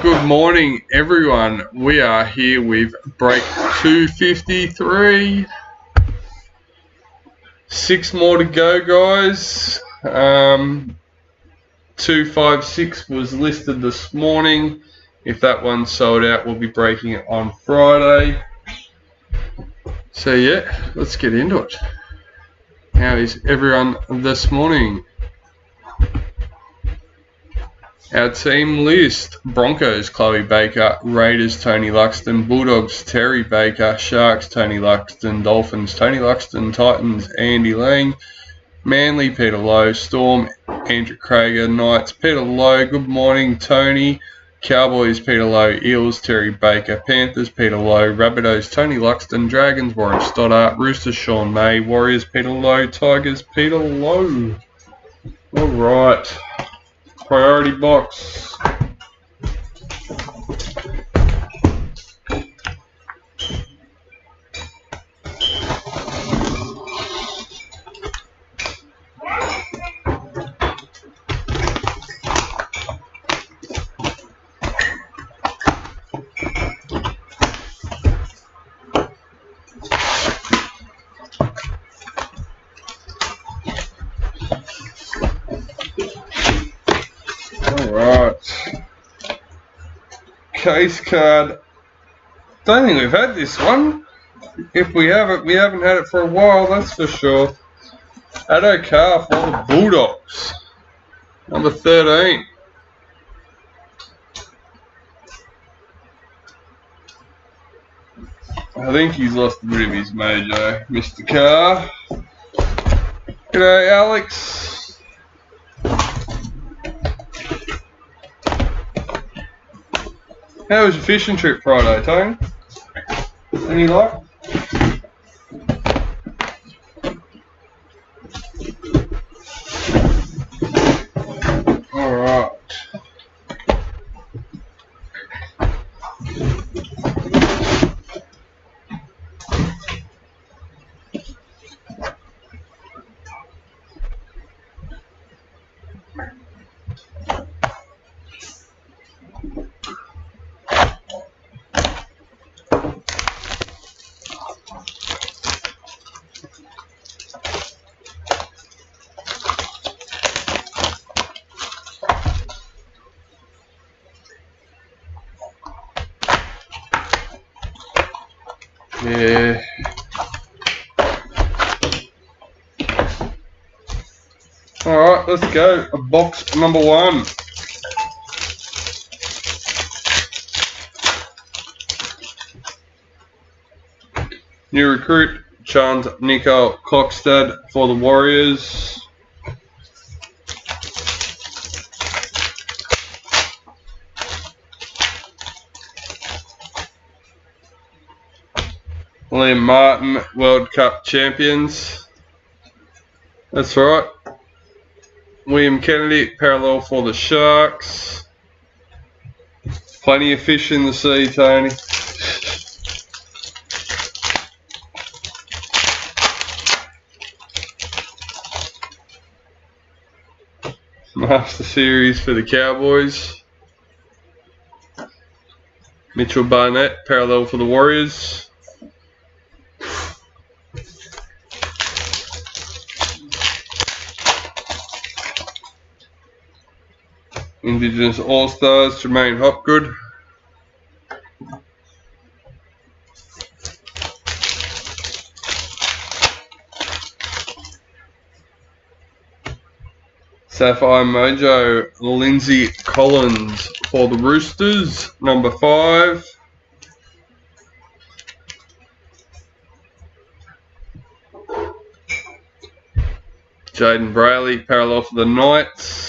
Good morning, everyone. We are here with break 253. 6 more to go, guys. 256 was listed this morning. If that one's sold out, we'll be breaking it on Friday. So yeah, let's get into it. How is everyone this morning? Our team list: Broncos, Chloe Baker; Raiders, Tony Luxton; Bulldogs, Terry Baker; Sharks, Tony Luxton; Dolphins, Tony Luxton; Titans, Andy Lang; Manly, Peter Lowe; Storm, Andrew Crager; Knights, Peter Lowe. Good morning, Tony. Cowboys, Peter Lowe; Eels, Terry Baker; Panthers, Peter Lowe; Rabbitohs, Tony Luxton; Dragons, Warren Stoddart; Roosters, Sean May; Warriors, Peter Lowe; Tigers, Peter Lowe. All right. Priority box. Case card. Don't think we've had this one. If we haven't, we haven't had it for a while, that's for sure. Addo Carr for the Bulldogs. Number 13. I think he's lost a bit of his mojo, Mr. Carr. G'day, Alex. How was your fishing trip Friday, Tony? Any luck? Alright. Yeah. Alright, let's go. Box number 1. New recruit, Chant Nico Klokstad for the Warriors. Liam Martin, World Cup champions. That's right. William Kennedy, parallel for the Sharks. Plenty of fish in the sea, Tony. Master Series for the Cowboys. Mitchell Barnett, parallel for the Warriors. Indigenous All-Stars, Jermaine Hopgood. Sapphire Mojo, Lindsay Collins for the Roosters, number 5. Jaden Brayley, parallel for the Knights.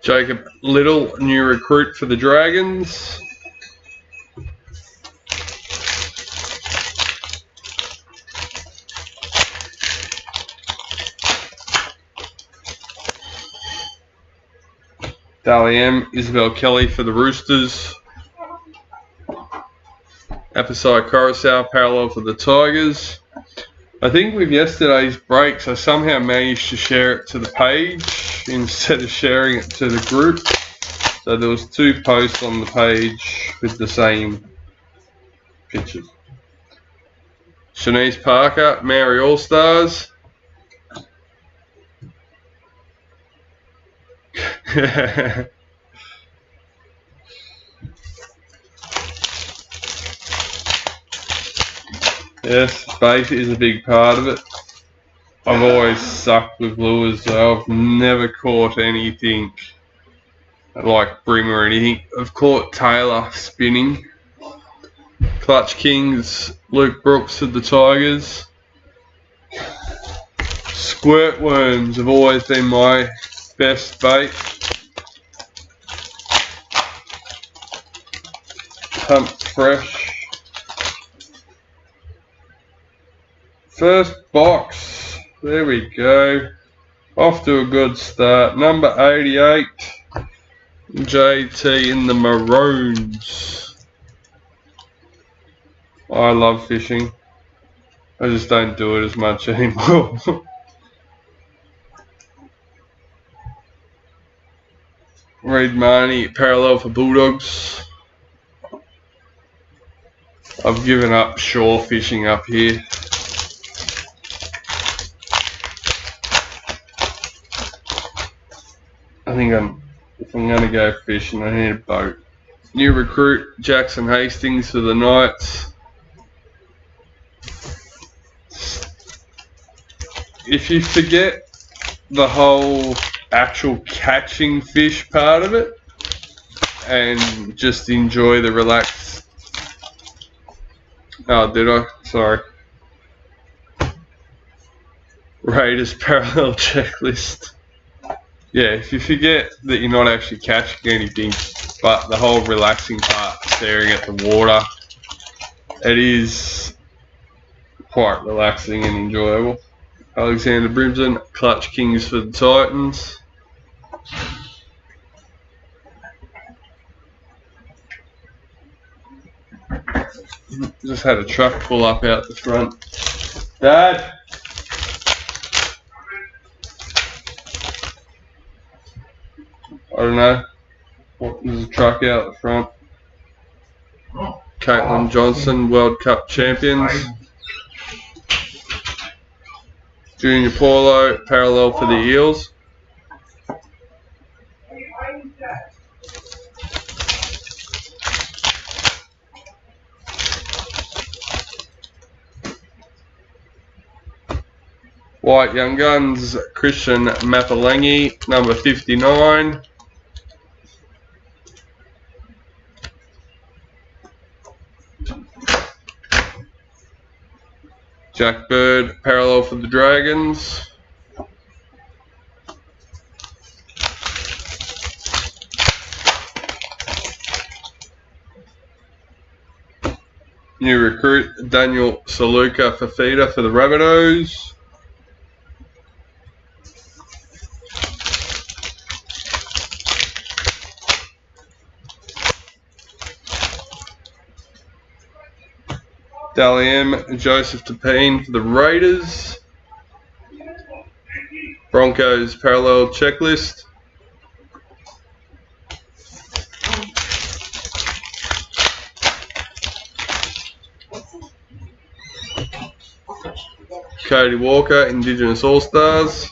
Jacob Little, new recruit for the Dragons. Dally M, Isabel Kelly for the Roosters. Apasai Coruscant parallel for the Tigers. I think with yesterday's breaks, I somehow managed to share it to the page instead of sharing it to the group. So there was 2 posts on the page with the same pictures. Shanice Parker, Maori All-Stars. Yes, bait is a big part of it. I've always sucked with lures, so I've never caught anything like brim or anything. I've caught Taylor spinning. Clutch Kings, Luke Brooks of the Tigers. Squirt worms have always been my best bait. Pumped fresh. First box, there we go. Off to a good start. Number 88, JT in the Maroons. I love fishing. I just don't do it as much anymore. Reid Marnie, parallel for Bulldogs. I've given up shore fishing up here. I think if I'm going to go fishing, I need a boat. New recruit, Jackson Hastings for the Knights. If you forget the whole actual catching fish part of it and just enjoy the relaxed... Oh, did I? Sorry. Raiders parallel checklist. Yeah, if you forget that you're not actually catching anything, but the whole relaxing part, staring at the water, it is quite relaxing and enjoyable. Alexander Brimson, Clutch Kings for the Titans. Just had a truck pull up out the front. Dad! I don't know. There's a truck out the front. Caitlin Johnson, World Cup champions. Junior Paulo, parallel for the Eels. White Young Guns, Christian Mapalangi, number 59. Jack Bird, parallel for the Dragons. New recruit, Daniel Saluka Fafita for the Rabbitohs. Dalian Joseph Tapine for the Raiders. Broncos parallel checklist. Cody Walker, Indigenous All-Stars.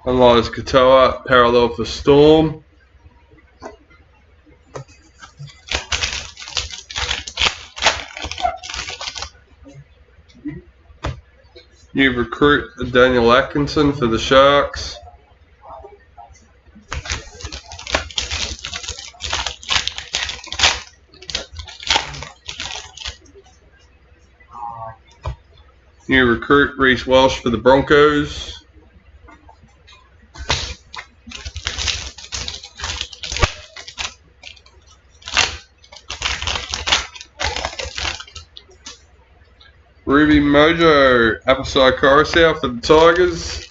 Elias Katoa, parallel for Storm. New recruit, Daniel Atkinson for the Sharks. New recruit, Reece Walsh for the Broncos. Ruby Mojo, Appleside Coruscant for the Tigers.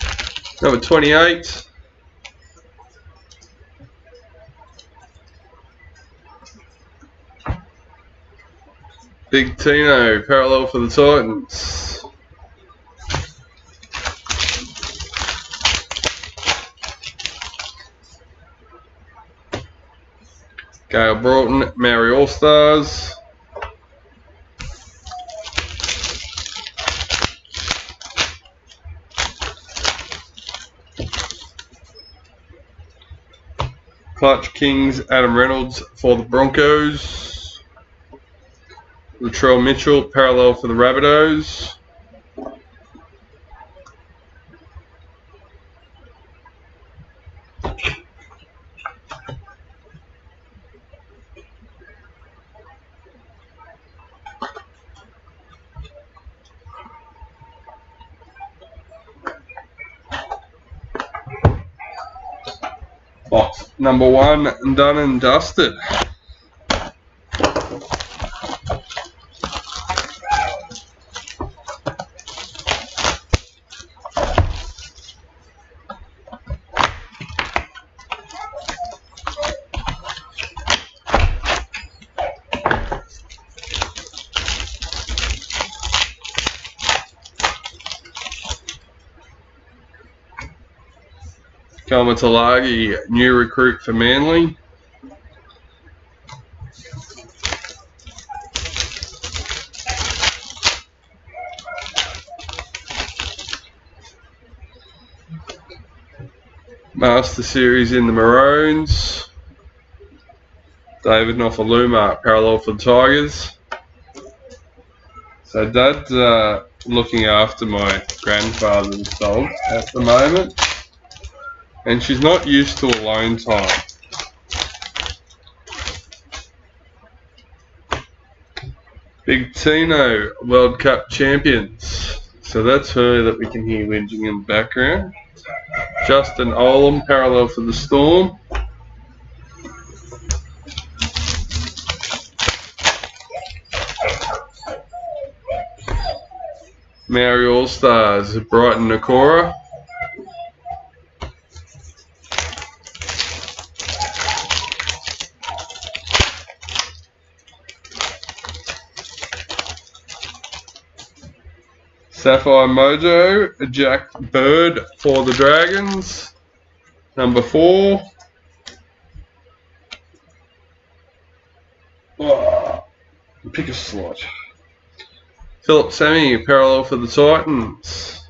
Number 28. Big Tino, parallel for the Titans. Gale Broughton, Maori All-Stars. Clutch Kings, Adam Reynolds for the Broncos. Latrell Mitchell, parallel for the Rabbitohs. Box number 1 done and dusted. Kalmatalagi, new recruit for Manly. Master Series in the Maroons. David Nofaluma, parallel for the Tigers. So Dad's looking after my grandfather's dog at the moment. And she's not used to alone time. Big Tino, World Cup champions. So that's her that we can hear whinging in the background. Justin Olam, parallel for the Storm. Maori All-Stars, Brighton Nakora. Sapphire Mojo, Jack Bird for the Dragons. Number 4. Oh, pick a slot. Philip Sammy, parallel for the Titans.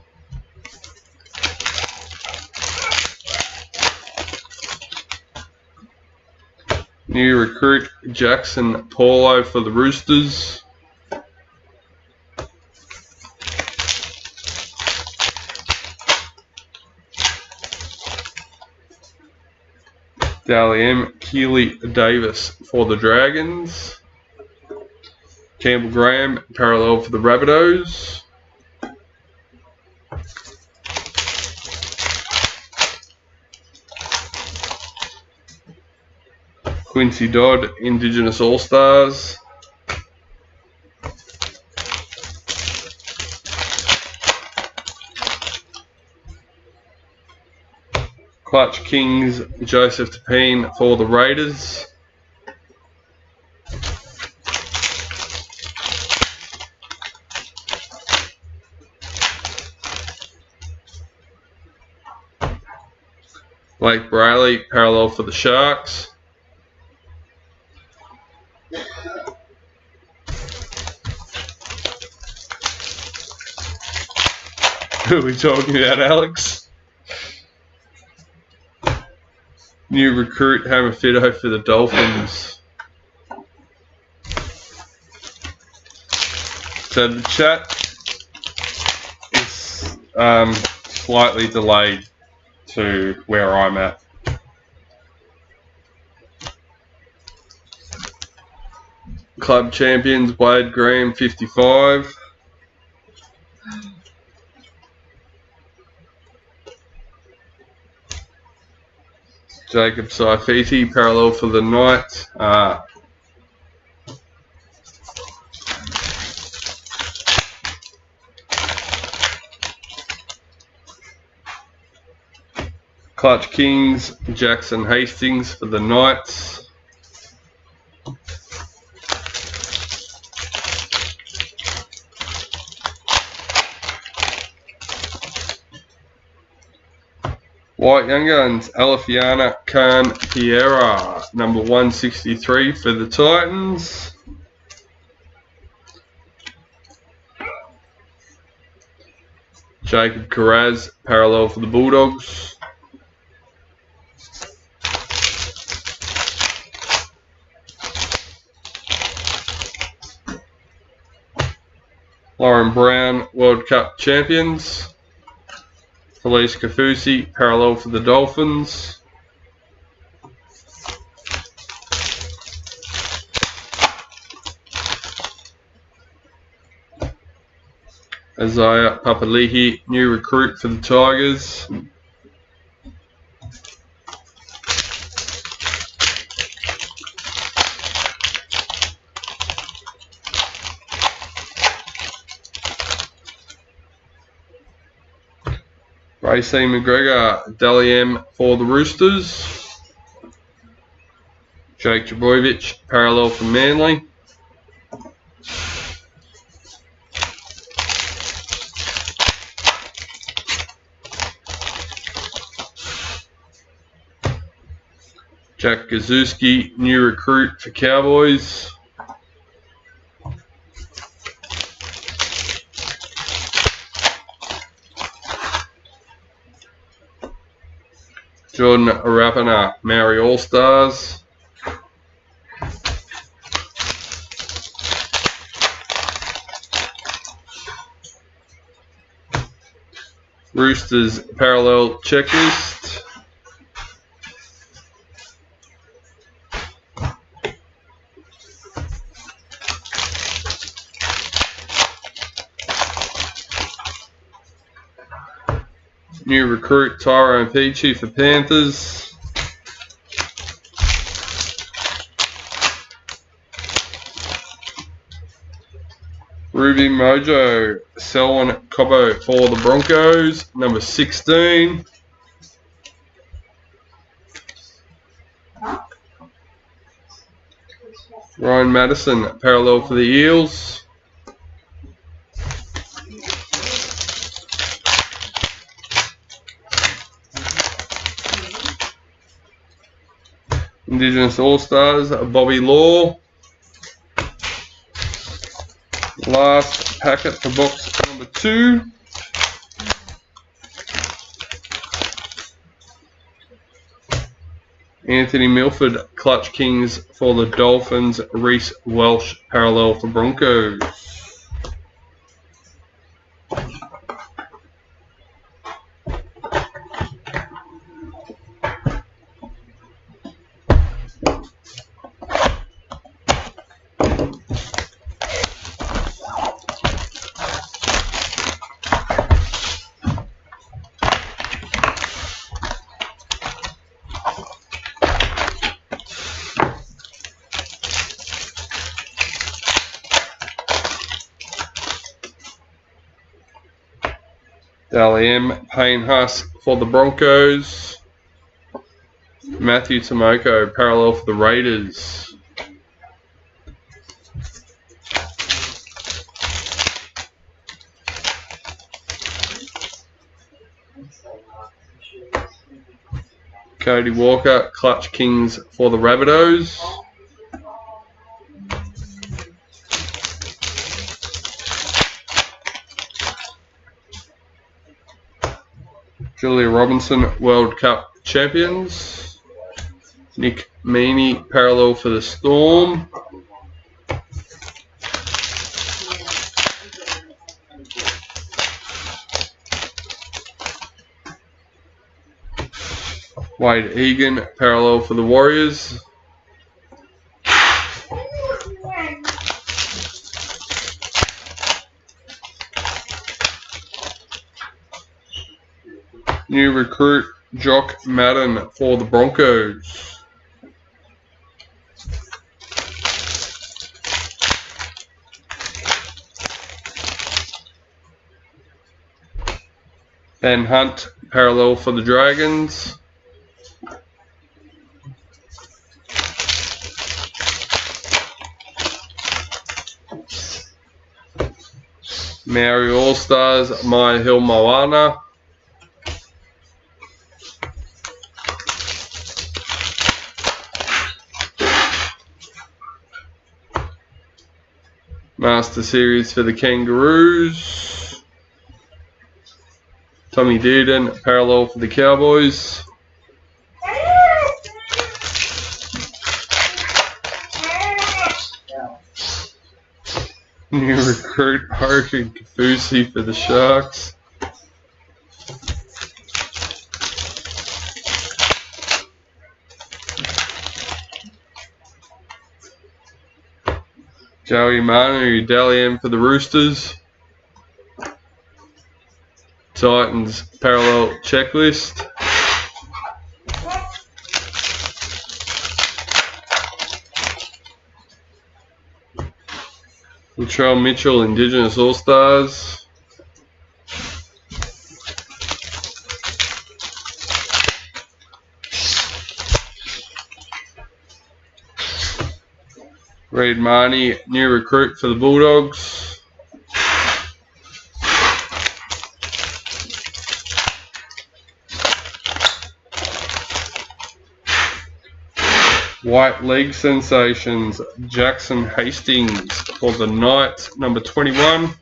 New recruit Jackson Paulo for the Roosters. Dally M. Keely Davis for the Dragons. Campbell Graham, parallel for the Rabbitohs. Quincy Dodd, Indigenous All-Stars. Clutch Kings, Joseph Tapine for the Raiders. Blake Brayley, parallel for the Sharks. Who are we talking about, Alex? New recruit Hammer Fido for the Dolphins. So the chat is slightly delayed to where I'm at. Club champions Wade Graham 55. Jacob Saifiti, parallel for the Knights. Clutch Kings, Jackson Hastings for the Knights. White Young Guns, Alifiana Khan Piera, number 163 for the Titans. Jacob Carraz, parallel for the Bulldogs. Lauren Brown, World Cup champions. Felice Kafusi, parallel for the Dolphins. Isaiah Papali'i, new recruit for the Tigers. Racine McGregor, Dally M for the Roosters. Jake Trbojevic, parallel for Manly. Jack Gazewski, new recruit for Cowboys. Jordan Rapana, Maori All-Stars. Roosters parallel checklist. New recruit Tyrone Peachy for Panthers. Ruby Mojo, Selwyn Cobbo for the Broncos, number 16. Ryan Madison, parallel for the Eels. Indigenous All-Stars, Bobby Law. Last packet for box number 2. Anthony Milford, Clutch Kings for the Dolphins. Reece Welsh, parallel for Broncos. Dally M, Payne Huss for the Broncos. Matthew Tomoko, parallel for the Raiders. Cody Walker, Clutch Kings for the Rabbitohs. Julia Robinson, World Cup champions. Nick Meaney, parallel for the Storm. Wade Egan, parallel for the Warriors. New recruit Jock Madden for the Broncos. Ben Hunt, parallel for the Dragons. Maori All-Stars, Maya Hill Moana. Master Series for the Kangaroos. Tommy Dearden, parallel for the Cowboys. New recruit, Hurricane Kafusi for the Sharks. Joey Manu, Dalian for the Roosters. Titans parallel checklist. Latrell Mitchell, Indigenous All-Stars. Reid Marnie, new recruit for the Bulldogs. White League sensations, Jackson Hastings for the Knights, number 21.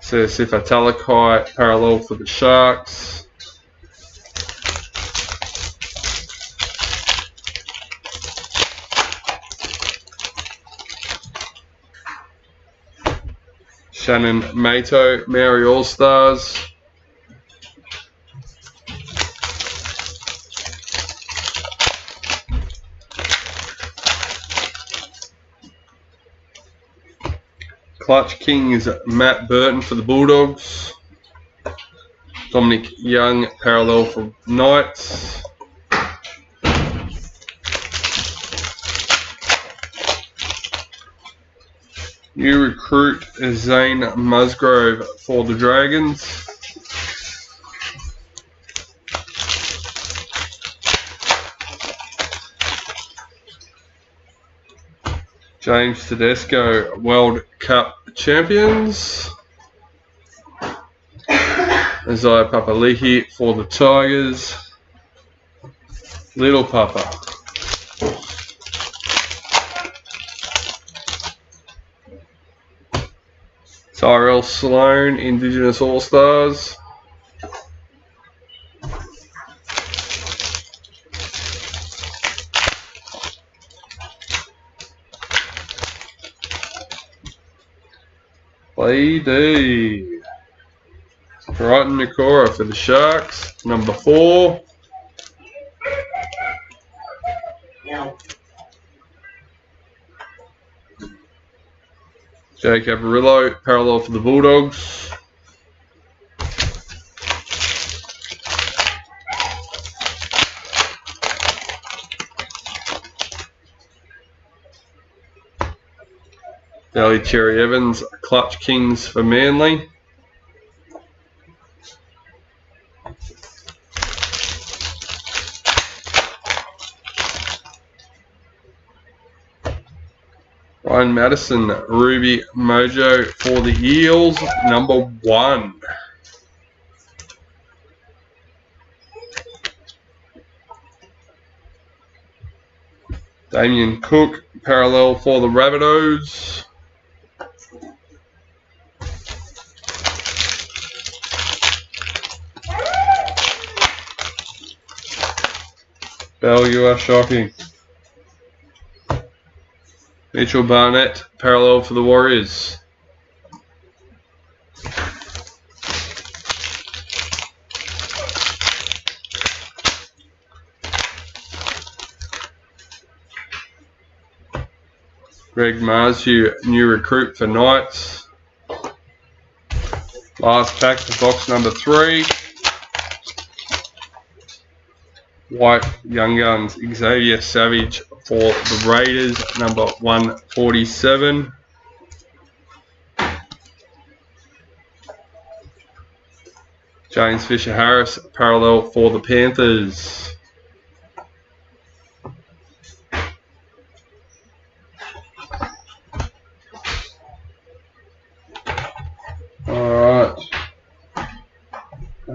Sifa Talakai, parallel for the Sharks. Shannon Mato, Maori All-Stars. Clutch Kings, Matt Burton for the Bulldogs. Dominic Young, parallel for Knights. New recruit Zane Musgrove for the Dragons. James Tedesco, World Cup champions. Isaiah Papali'i for the Tigers. Little Papa. Tyrell Sloan, Indigenous All-Stars. Lady. Brighton Nakora for the Sharks, number 4. Jake Averillo, parallel for the Bulldogs. Daly Cherry Evans, Clutch Kings for Manly. Ryan Madison, Ruby Mojo for the Eels, number 1. Damien Cook, parallel for the Rabbitohs. Bell, you are shocking. Mitchell Barnett, parallel for the Warriors. Greg Marzu, new recruit for Knights. Last pack for box number 3. White Young Guns, Xavier Savage for the Raiders, number 147. James Fisher-Harris, parallel for the Panthers.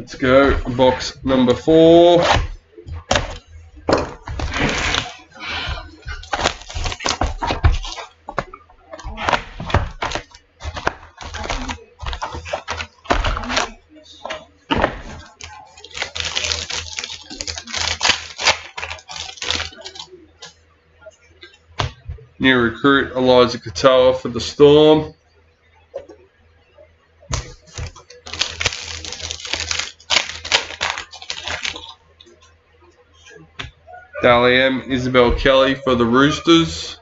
Let's go. Box number 4. New recruit Eliza Katoa for the Storm. Dally M, Isabel Kelly for the Roosters.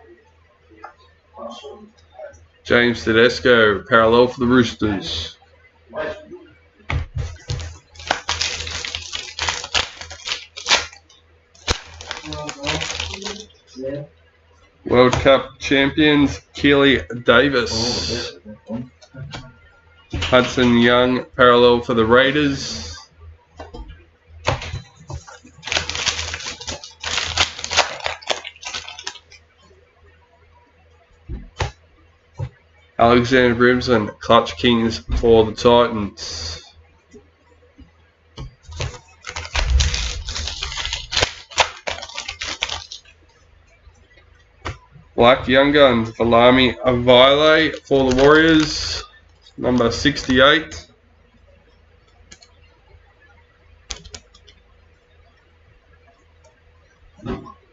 James Tedesco, parallel for the Roosters. World Cup champions Keely Davis. Hudson Young, parallel for the Raiders. Alexander Brimson, Clutch Kings for the Titans. Black Young Guns, Valami Avile for the Warriors, number 68.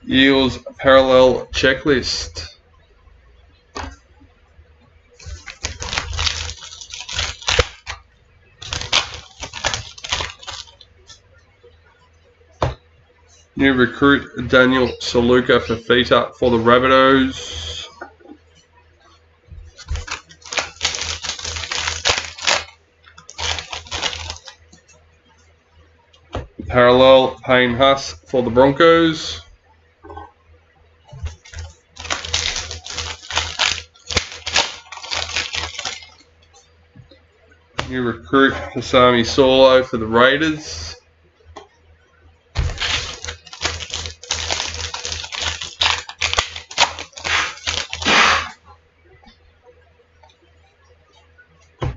Eels Parallel Checklist. New recruit Daniel Saluka Fafita for the Rabbitohs. Parallel Payne Huss for the Broncos. New recruit Hasami Solo for the Raiders.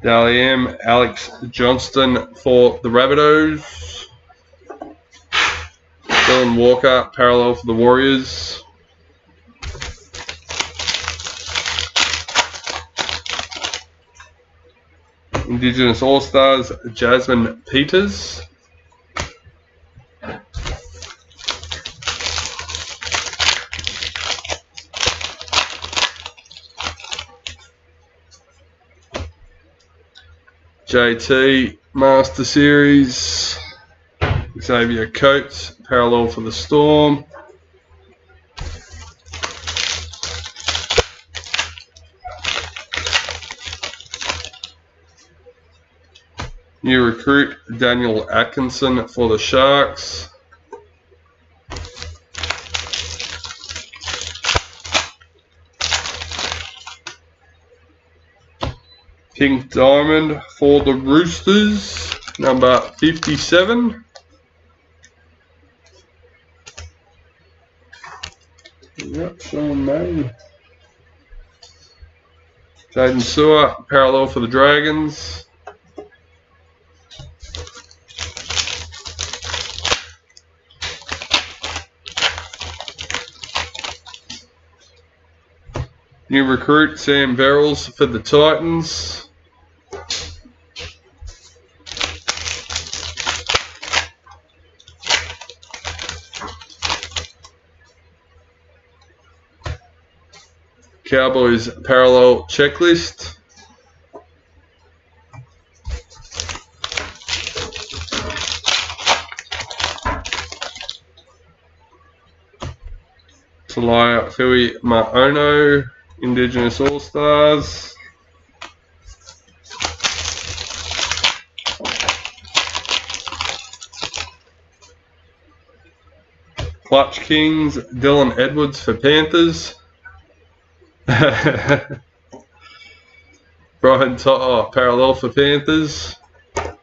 Dally M, Alex Johnston for the Rabbitohs. Dylan Walker, parallel for the Warriors. Indigenous All-Stars, Jasmine Peters. JT Master Series, Xavier Coates, parallel for the Storm. New recruit Daniel Atkinson for the Sharks. Pink Diamond for the Roosters, number 57. Yep, Sean May. Jaden Sewer, parallel for the Dragons. New recruit Sam Verrills for the Titans. Cowboys parallel checklist. Talia Fui Maono, Indigenous All-Stars. Clutch Kings, Dylan Edwards for Panthers. Brian To'o, parallel for Panthers. I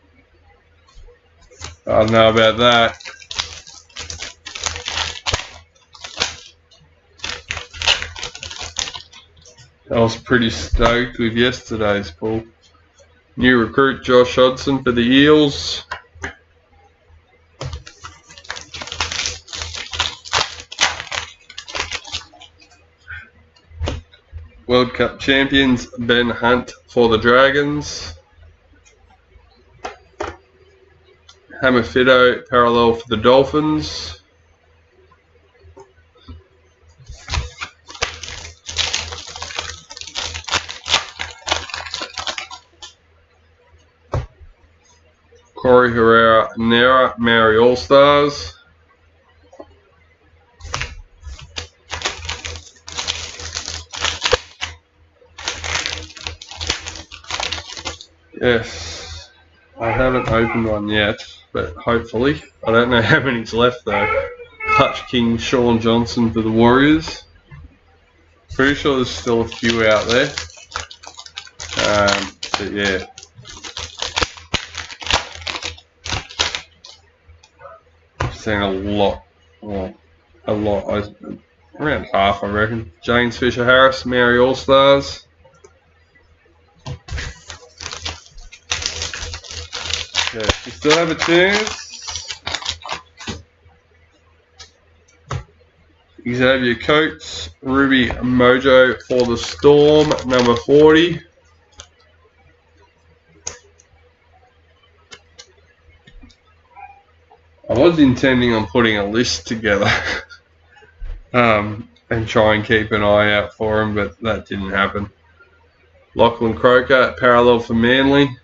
don't know about that. I was pretty stoked with yesterday's pull. New recruit Josh Hodgson for the Eels. World Cup champions Ben Hunt for the Dragons. Hammerfido parallel for the Dolphins. Corey Herrera Nera Maori All Stars. Yes, I haven't opened one yet, but hopefully. I don't know how many's left though. Hutch King Sean Johnson for the Warriors. Pretty sure there's still a few out there. But yeah. I've seen a lot. Well, a lot. Around half, I reckon. James Fisher Harris, Maori All Stars. Okay, you still have a chance. Xavier Coates, Ruby Mojo for the Storm, number 40. I was intending on putting a list together and try and keep an eye out for him, but that didn't happen. Lachlan Croker, parallel for Manly.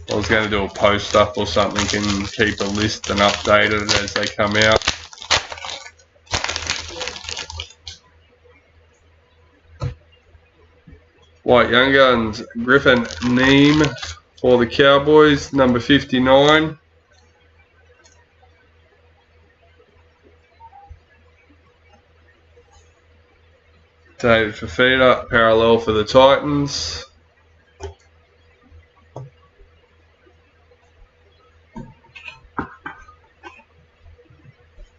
I was going to do a post up or something and keep a list and update it as they come out. White Young Guns, Griffin Neem for the Cowboys, number 59. David Fafita, parallel for the Titans.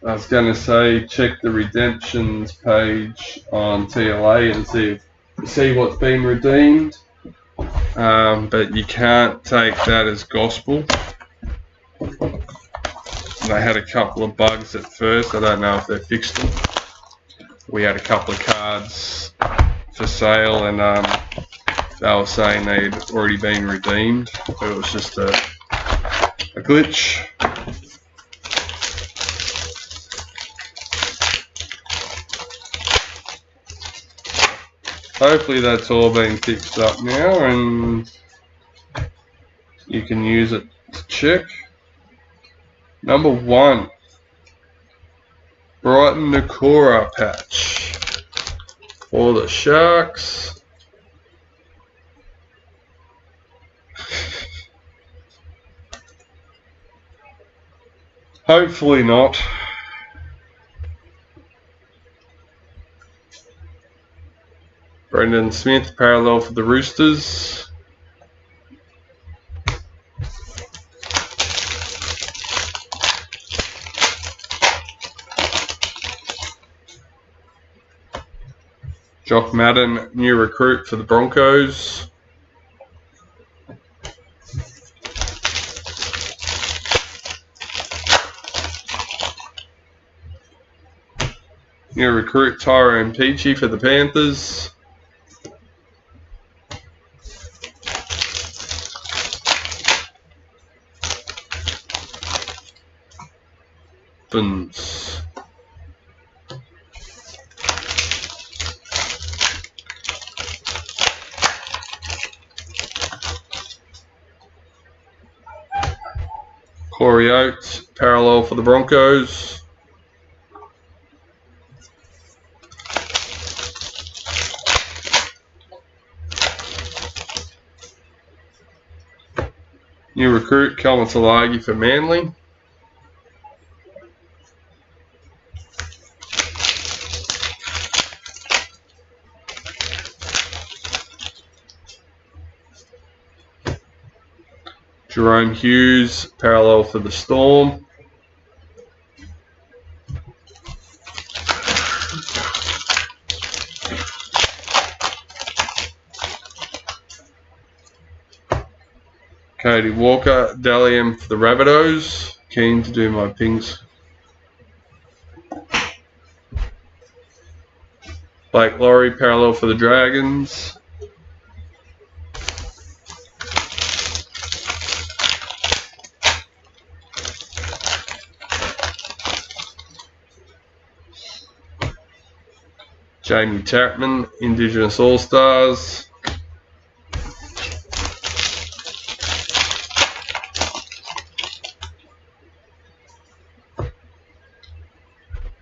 I was going to say check the redemptions page on TLA and see what's been redeemed, but you can't take that as gospel. They had a couple of bugs at first. I don't know if they fixed them. We had a couple of cards for sale and they were saying they'd already been redeemed. It was just a glitch. Hopefully that's all been fixed up now and you can use it to check. Number 1, Brighton Nakora patch for the Sharks. Hopefully not. Brendan Smith, parallel for the Roosters. Jock Madden, new recruit for the Broncos. New recruit Tyrone Peachy for the Panthers. Dolphins. Corey Oates, parallel for the Broncos. New recruit Kelman Salagi for Manly. Jerome Hughes, parallel for the Storm. Cody Walker, Dalian for the Rabbitohs. Keen to do my pings. Blake Laurie, parallel for the Dragons. Jamie Chapman, Indigenous All-Stars.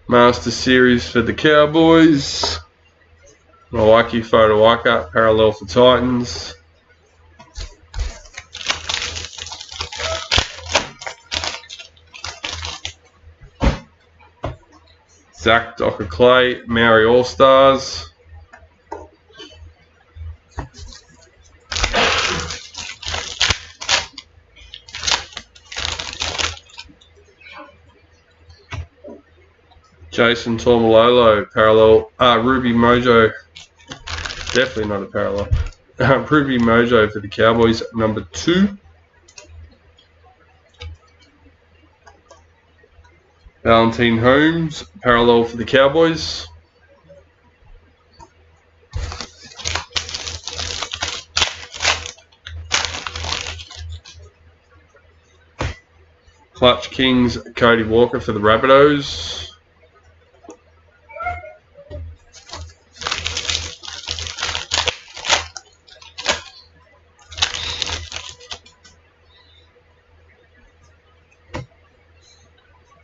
Master Series for the Cowboys. Milwaukee Fotowaka, parallel for Titans. Zach Docker Clay, Maori All-Stars. Jason Tormalolo, parallel. Ruby Mojo, definitely not a parallel. Ruby Mojo for the Cowboys, number 2. Valentine Holmes, parallel for the Cowboys. Clutch Kings, Cody Walker for the Rabbitohs.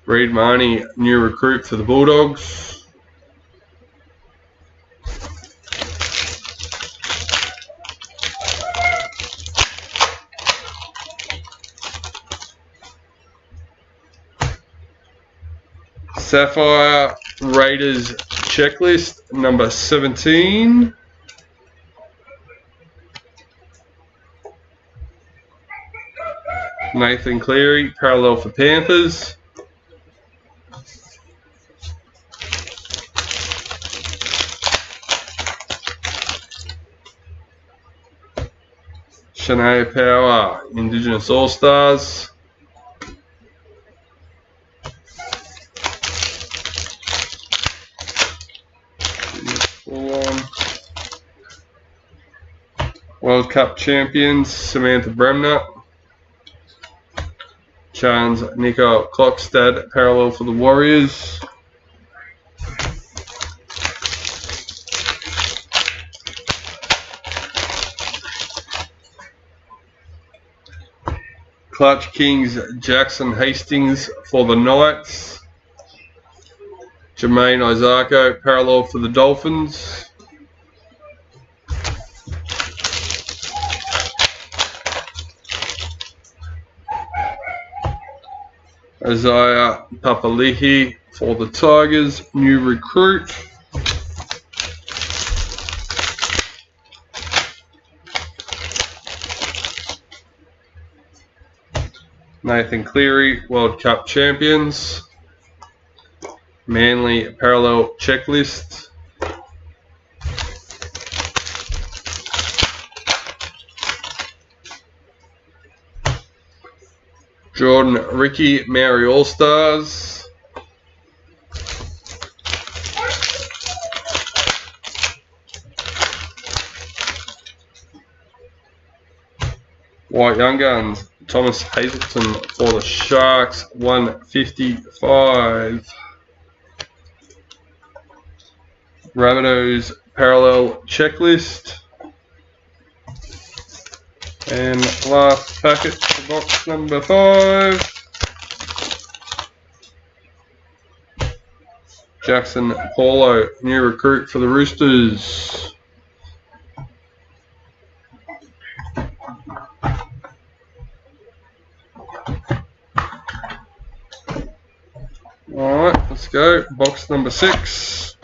Reed Marnie, new recruit for the Bulldogs. Sapphire Raiders Checklist, number 17. Nathan Cleary, parallel for Panthers. Shania Power, Indigenous All-Stars. World Cup champions, Samantha Bremner. Chance Nico Klokstad, parallel for the Warriors. Clutch Kings, Jackson Hastings for the Knights. Jermaine Isako, parallel for the Dolphins. Isaiah Papali'i for the Tigers, new recruit. Nathan Cleary, World Cup champions. Manly parallel checklist. Jordan Ricky, Maori All-Stars. White Young Guns, Thomas Hazelton for the Sharks, 155. Rabbitohs parallel checklist. And last packet for box number 5. Jackson Paulo, new recruit for the Roosters. Alright, let's go. Box number 6.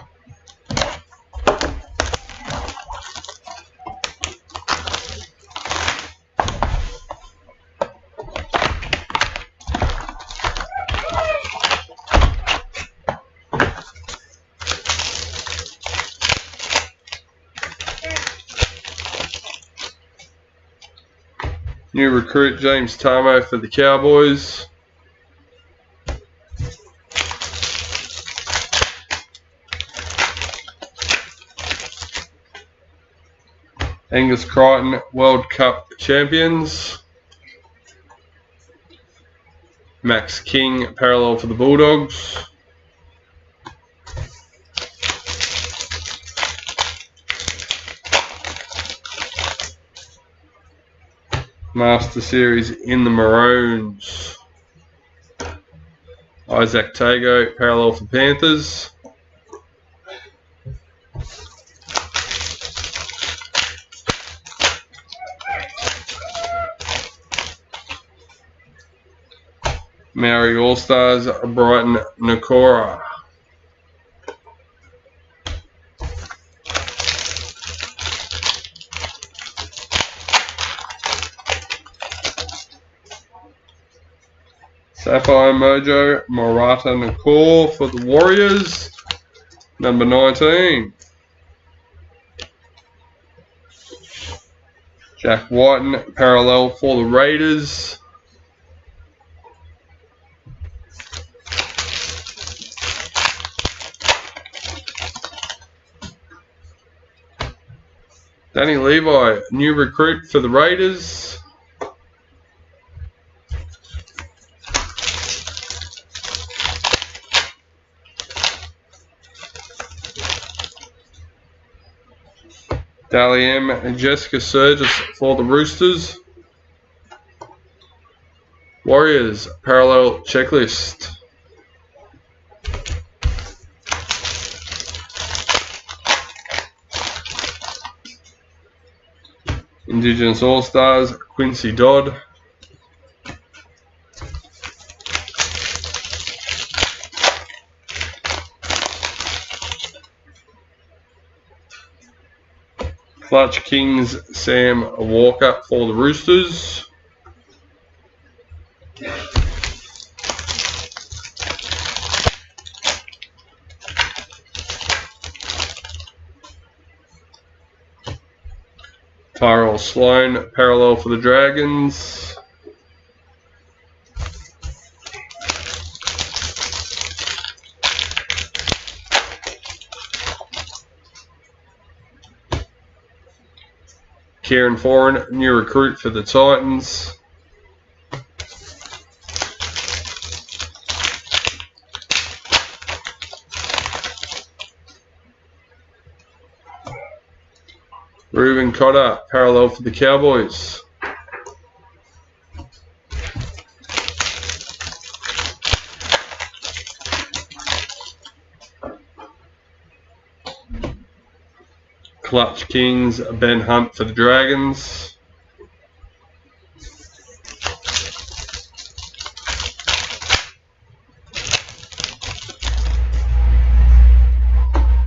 New recruit James Tamo for the Cowboys. Angus Crichton, World Cup champions. Max King, parallel for the Bulldogs. Master Series in the Maroons. Isaac Tago, parallel for Panthers. Maori All-Stars, Brighton Nakora. Sapphire Mojo, Morata Nakor for the Warriors, number 19. Jack Whiten, parallel for the Raiders. Danny Levi, new recruit for the Raiders. Dally M and Jessica Surgis for the Roosters. Warriors, parallel checklist. Indigenous All-Stars, Quincy Dodd. Clutch Kings, Sam Walker for the Roosters. Tyrell Sloan, parallel for the Dragons. Kieran Foran, new recruit for the Titans. Reuben Cotter, parallel for the Cowboys. Clutch Kings, Ben Hunt for the Dragons.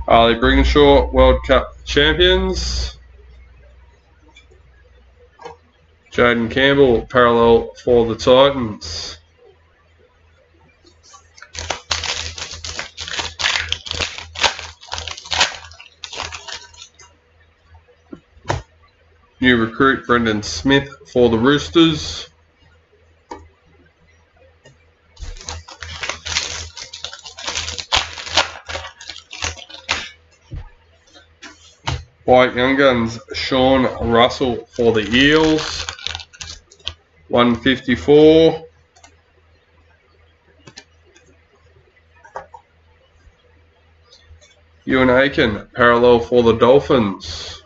Ali Briginshaw, World Cup champions. Jaden Campbell, parallel for the Titans. New recruit Brendan Smith for the Roosters. White Young Guns, Sean Russell for the Eels. 154. Ewan Aiken, parallel for the Dolphins.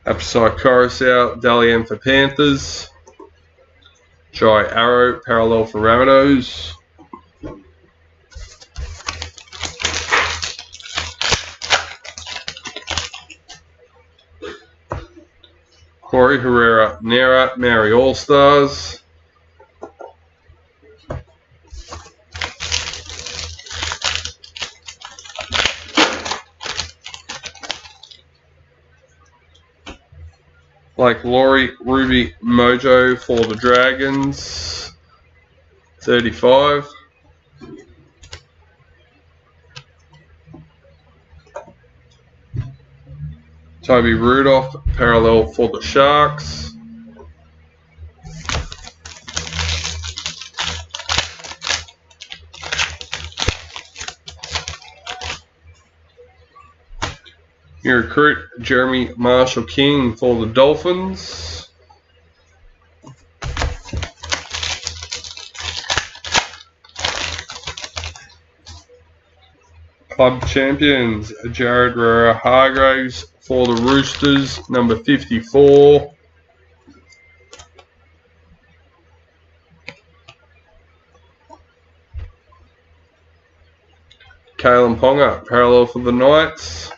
Apsai Coruscant, Dally M for Panthers. Jai Arrow, parallel for Rabbitohs. Corey Herrera, Nera, Maori All-Stars. Like Laurie, Ruby, Mojo for the Dragons. 35. Toby Rudolph, parallel for the Sharks. New recruit Jeremy Marshall King for the Dolphins. Club champions Jared Hargraves for the Roosters, number 54. Kalen Ponga, parallel for the Knights.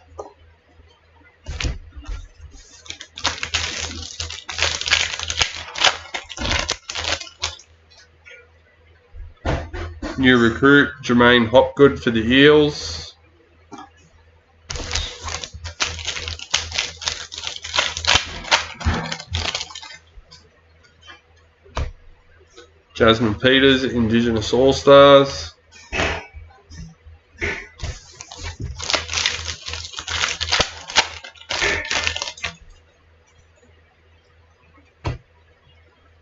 New recruit Jermaine Hopgood for the Eels. Jasmine Peters, Indigenous All-Stars.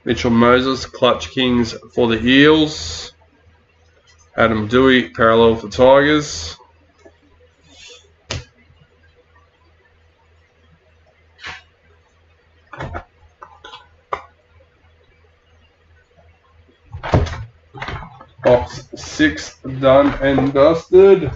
Mitchell Moses, Clutch Kings for the Eels. Adam Dewey, parallel for Tigers. Box 6 done and dusted.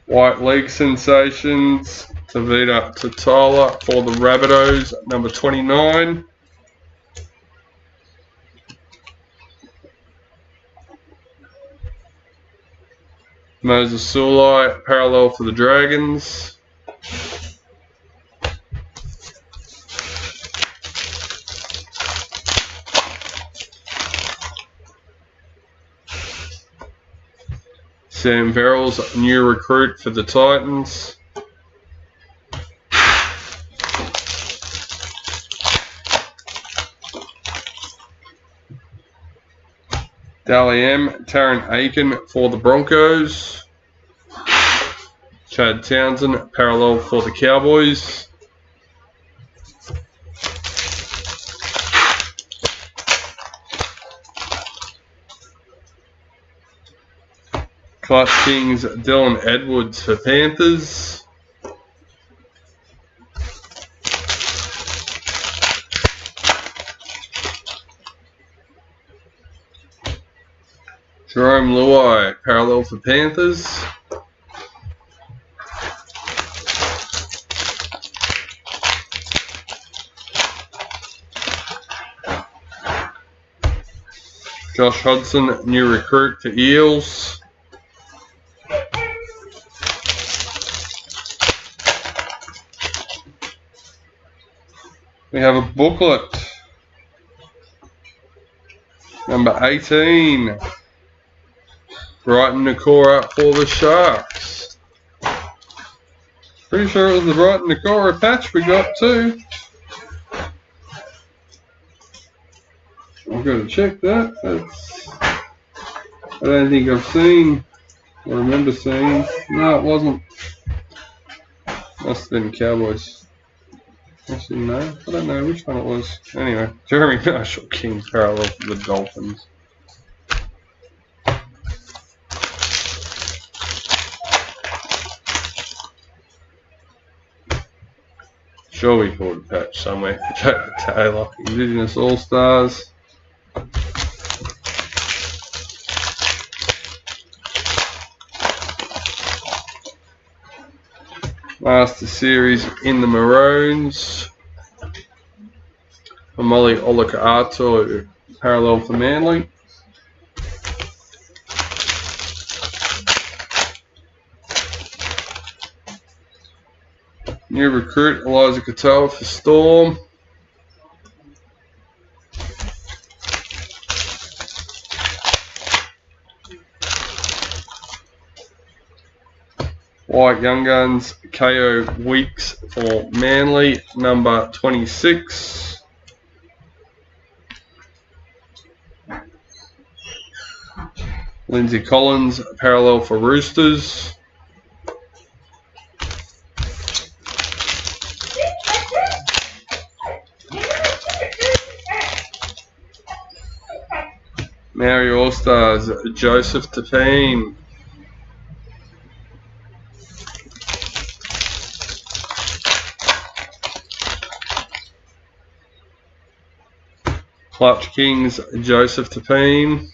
White League sensations, Tavita Tatala for the Rabbitohs, number 29. Moses Sulai, parallel for the Dragons. Sam Verrills, new recruit for the Titans. Dally M, Taron Aiken for the Broncos. Chad Townsend, parallel for the Cowboys. Clutch Kings, Dylan Edwards for Panthers. Jerome Luai, parallel for Panthers. Josh Hodgson, new recruit for Eels. We have a booklet, number 18, Brighton Nakora for the Sharks. Pretty sure it was the Brighton Nakora patch we got too. I've got to check that. I don't think I've seen or remember seeing. No, it wasn't. Must have been Cowboys. Actually, no. I don't know which one it was. Anyway, Jeremy Marshall King, parallel for the Dolphins. Sure, we caught a patch somewhere. Jack Taylor, Indigenous All-Stars. Master Series in the Maroons. Molly Olakaato, parallel for Manly. New recruit Eliza Katoa for Storm. White Young Guns KO Weeks for Manly, number 26. Lindsay Collins, parallel for Roosters. Maori All-Stars, Joseph Tapine. Clutch Kings, Joseph Tapine.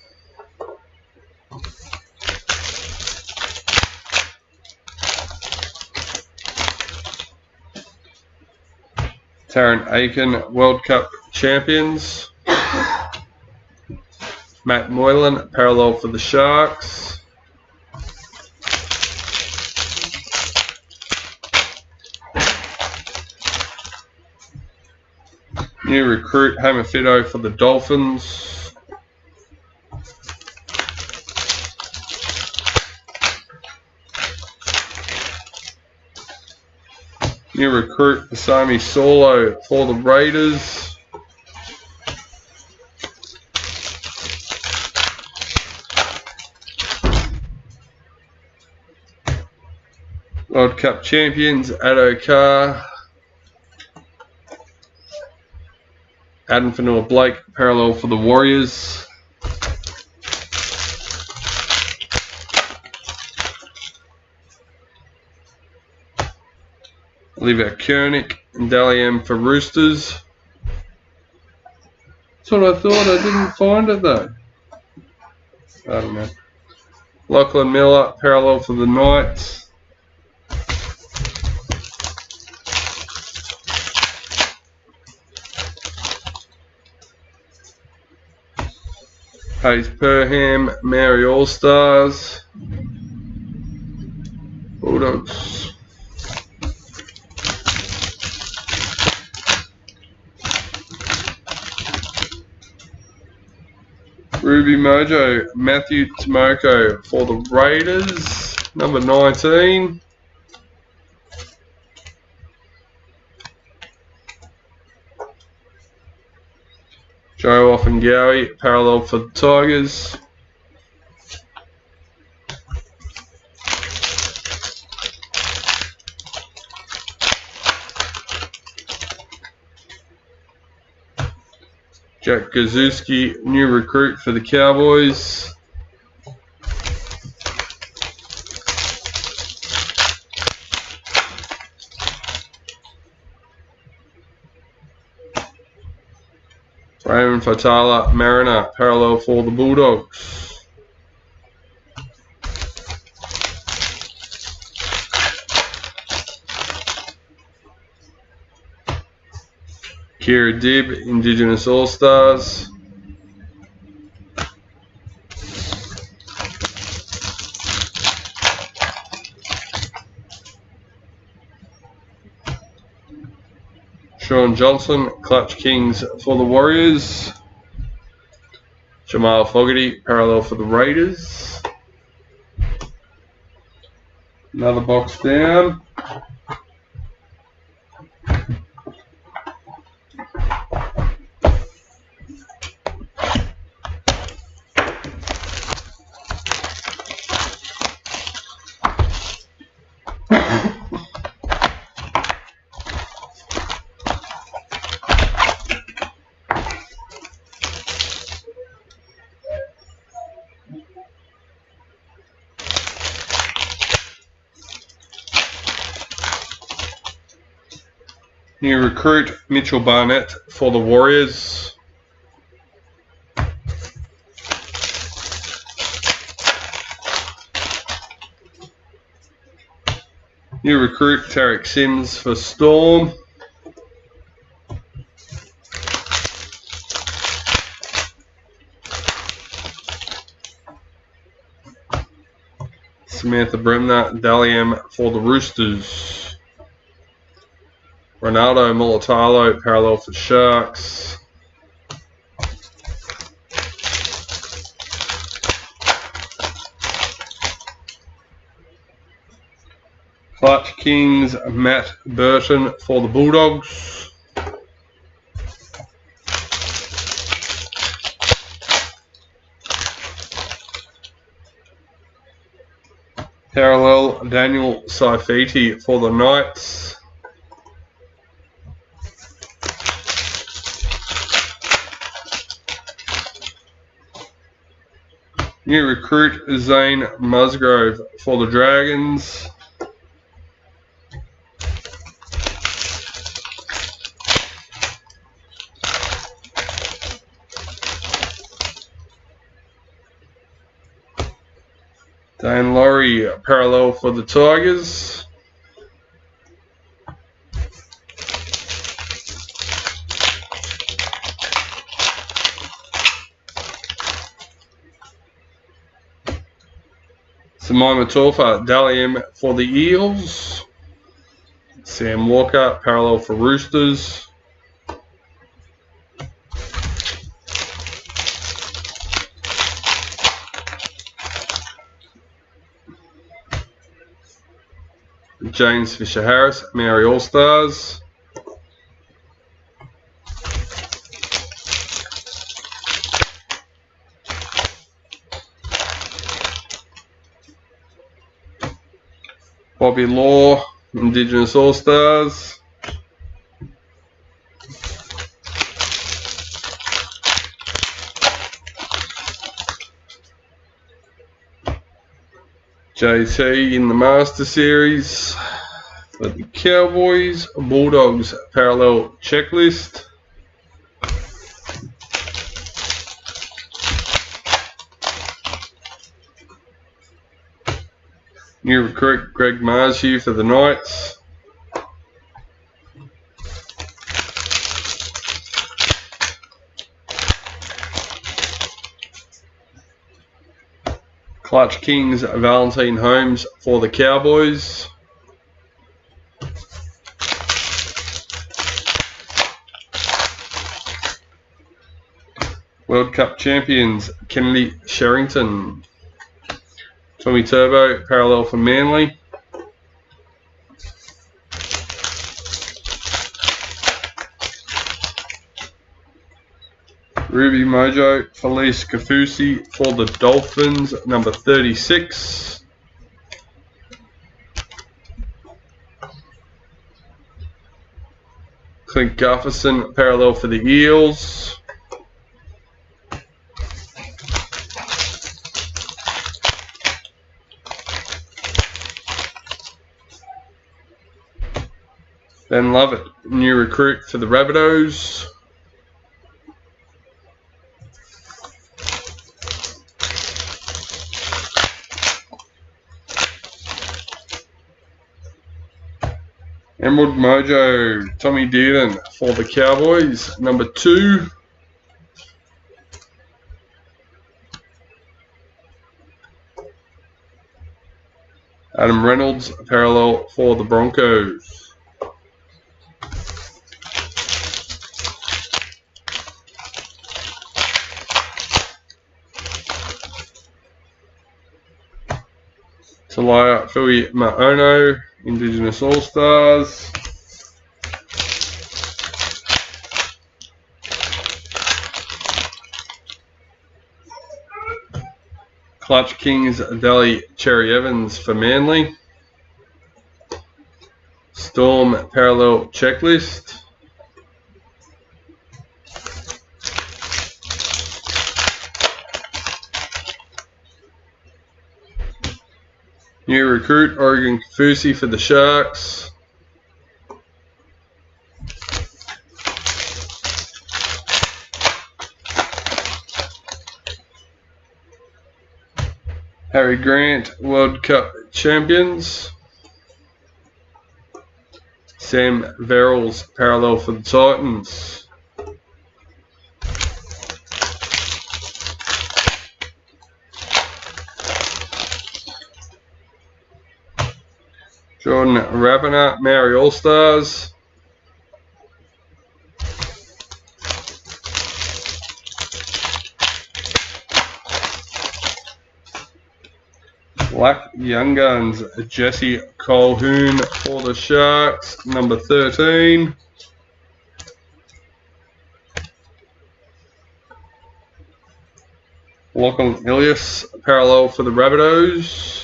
Tarrant Aiken, World Cup champions. Matt Moylan, parallel for the Sharks. New recruit, Hamafito for the Dolphins. New recruit, Asami Solo for the Raiders. World Cup champions, Addo Carr. Adam Fanua Blake, parallel for the Warriors. Olivia Koenig and Dally M for Roosters. That's what I thought, I didn't find it though. I don't know. Lachlan Miller, parallel for the Knights. Hayes Perham, Maori All-Stars. Bulldogs. Ruby Mojo, Matthew Tomoko for the Raiders, number 19. Joe Offengowie, parallel for the Tigers. Jack Gazuski, new recruit for the Cowboys. Raymond Fatala, Mariner, parallel for the Bulldogs. Kira Dibb, Indigenous All-Stars. Sean Johnson, Clutch Kings for the Warriors. Jamal Fogarty, parallel for the Raiders. Another box down. New recruit, Mitchell Barnett for the Warriors. New recruit, Tarek Sims for Storm. Samantha Bremner, Daliam for the Roosters. Ronaldo Mulatalo, parallel for Sharks. Clutch Kings, Matt Burton for the Bulldogs. Parallel, Daniel Saifiti for the Knights. New recruit, Zane Musgrove for the Dragons. Dane Laurie, parallel for the Tigers. Simon Matofa, Dalian for the Eels. Sam Walker, parallel for Roosters. James Fisher-Harris, Maori All-Stars. Bobby Law, Indigenous All-Stars. JT in the Master Series for the Cowboys. Bulldogs parallel checklist. New recruit Greg Marzhew for the Knights. Clutch Kings, Valentine Holmes for the Cowboys. World Cup champions, Kennedy Sherrington. Tommy Turbo, parallel for Manly. Ruby Mojo, Felice Kafusi for the Dolphins, number 36. Clint Gufferson, parallel for the Eels. Ben Lovett, new recruit for the Rabbitohs. Emerald Mojo, Tommy Dearden for the Cowboys, number 2. Adam Reynolds, parallel for the Broncos. Talia Fui Maono, Indigenous All-Stars. Clutch Kings, Adeli Cherry Evans for Manly. Storm parallel checklist. New recruit, Oregon Kafusi for the Sharks. Harry Grant, World Cup champions. Sam Verrills, parallel for the Titans. Jordan Rapana, Maori All-Stars. Black Young Guns, Jesse Colquhoun for the Sharks, number 13. Lachlan Ilias, parallel for the Rabbitohs.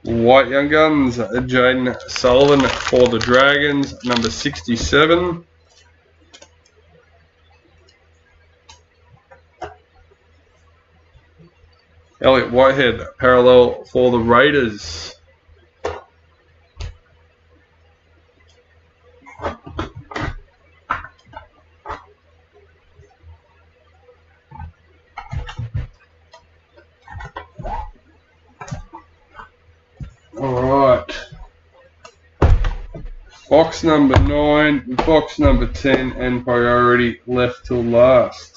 White Young Guns, Jaden Sullivan for the Dragons, number 67. Elliot Whitehead, parallel for the Raiders. Alright. Box number 9, box number 10, and priority left till last.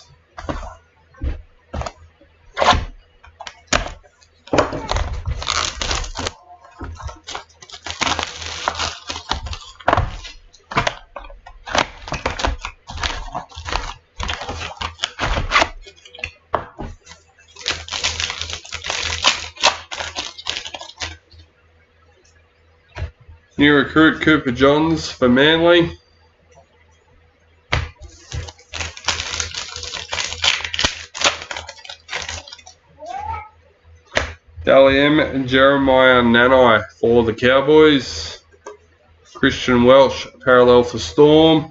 New recruit Cooper Johns for Manly. Dally M and Jeremiah Nanai for the Cowboys. Christian Welch, parallel for Storm.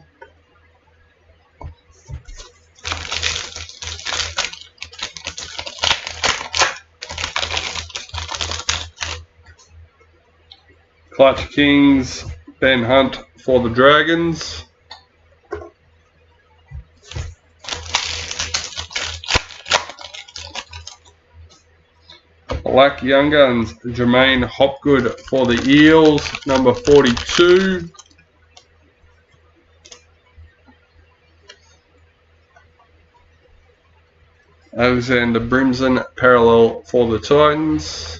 Clutch Kings, Ben Hunt for the Dragons. Black Young Guns, Jermaine Hopgood for the Eels, number 42. Alexander Brimson, parallel for the Titans.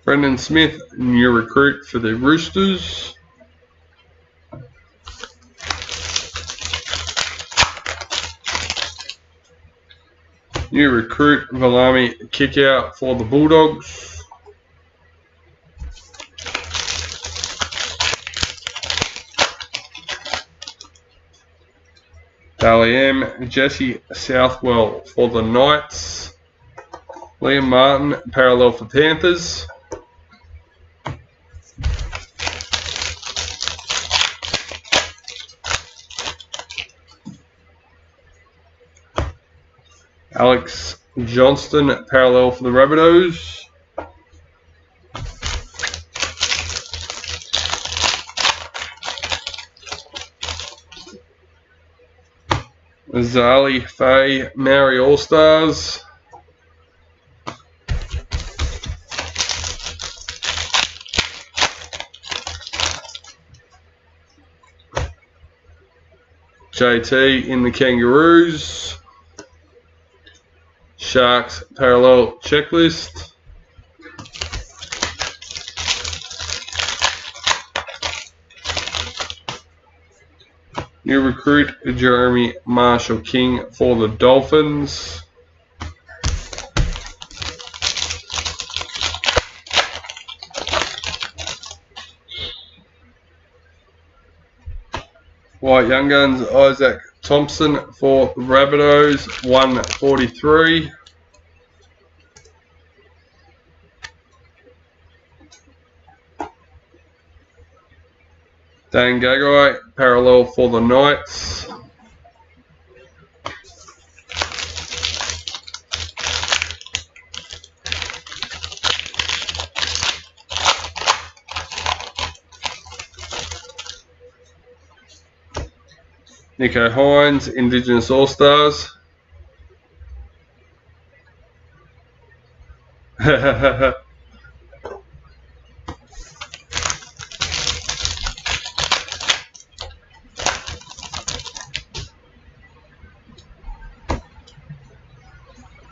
Brendan Smith, new recruit for the Roosters. New recruit Valami Kickout for the Bulldogs. Dally M, Jesse Southwell for the Knights. Liam Martin, parallel for Panthers. Alex Johnston, parallel for the Rabbitohs. Zali Faye, Maori All-Stars. JT in the Kangaroos. Sharks parallel checklist. New recruit Jeremy Marshall King for the Dolphins. White Young Guns Isaac Thompson for the Rabbitohs, 143. Dan Gagai, parallel for the Knights. Nico Hines, Indigenous All-Stars.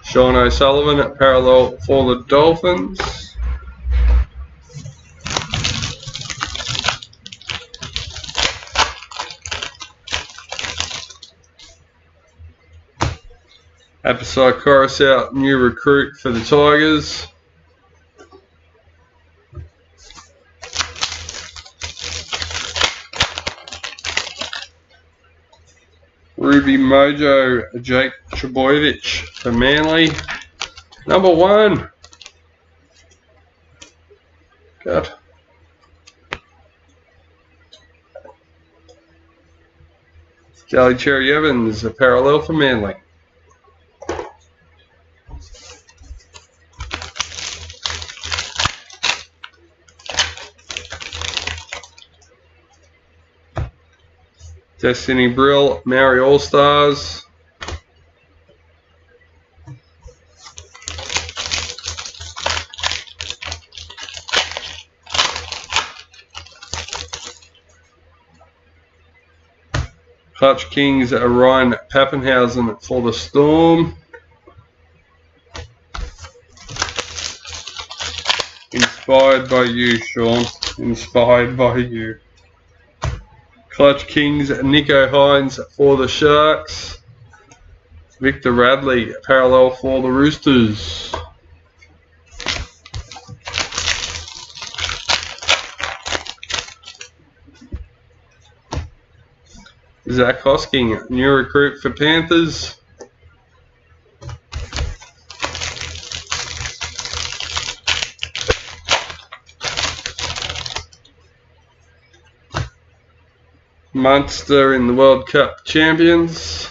Sean O'Sullivan, parallel for the Dolphins. Apasai Coruscant, new recruit for the Tigers. Ruby Mojo, Jake Trebojevic for Manly. Number 1. God. Jolly Cherry Evans, a parallel for Manly. Destiny Brill, Maori All-Stars. Clutch Kings, Ryan Pappenhausen for the Storm. Inspired by you, Sean. Inspired by you. Clutch Kings, Nico Hines for the Sharks. Victor Radley, parallel for the Roosters. Zach Hosking, new recruit for Panthers. Munster in the World Cup champions.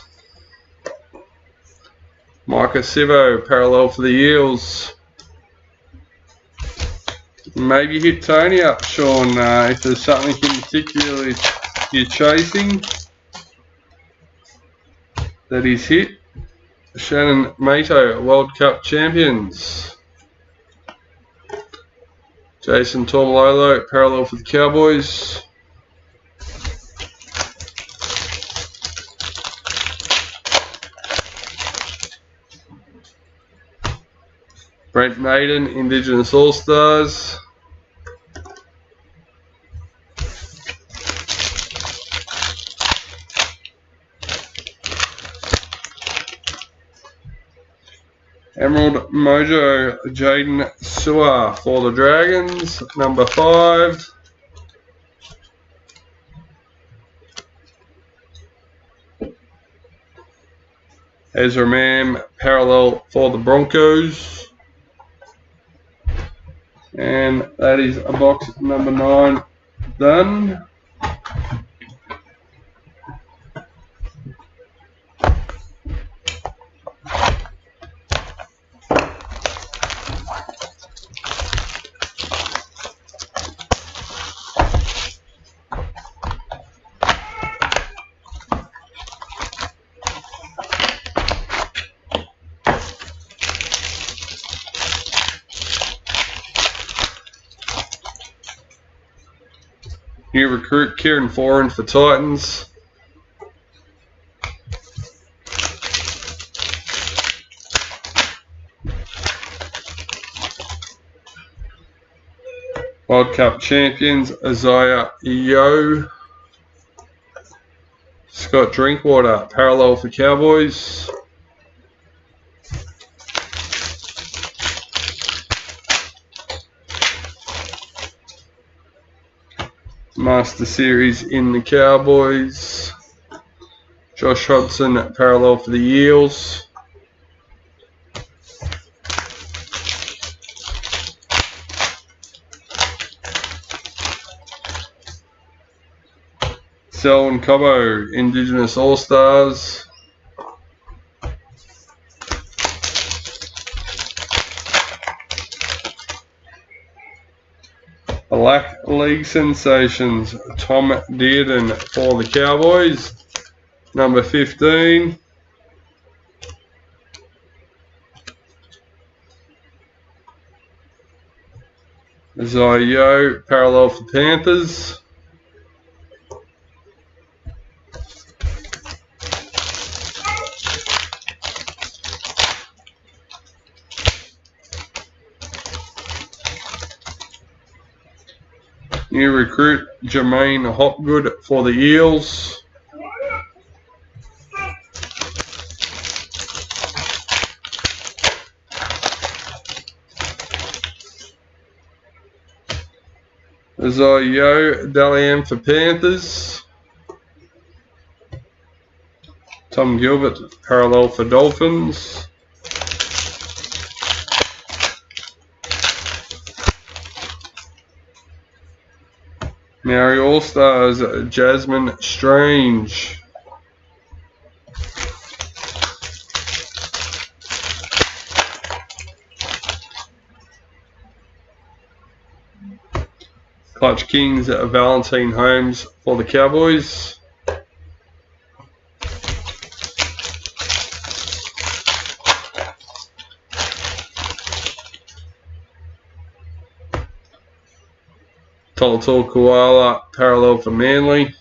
Micah Sivo, parallel for the Eels. Maybe hit Tony up, Sean, if there's something in particular you're chasing that he's hit. Shannon Mato, World Cup champions. Jason Tormalolo, parallel for the Cowboys. Brent Maiden, Indigenous All-Stars. Emerald Mojo, Jaden Sewer for the Dragons, number 5. Ezra Mam, parallel for the Broncos. And that is a box number 9 done. New recruit Kieran Foran for Titans. World Cup champions Isaiah Yeo. Scott Drinkwater, parallel for Cowboys. Master Series in the Cowboys. Josh Hodgson, parallel for the Eels. Selwyn Cobbo, Indigenous All-Stars. Black League Sensations, Tom Dearden for the Cowboys, number 15. Isaiah Yeo, parallel for Panthers. New recruit Jermaine Hopgood for the Eels. Yo Dalian for Panthers. Tom Gilbert parallel for Dolphins. Maori All-Stars Jasmine Strange. Clutch Kings Valentine Holmes for the Cowboys. Tolatul Koala parallel for Manly.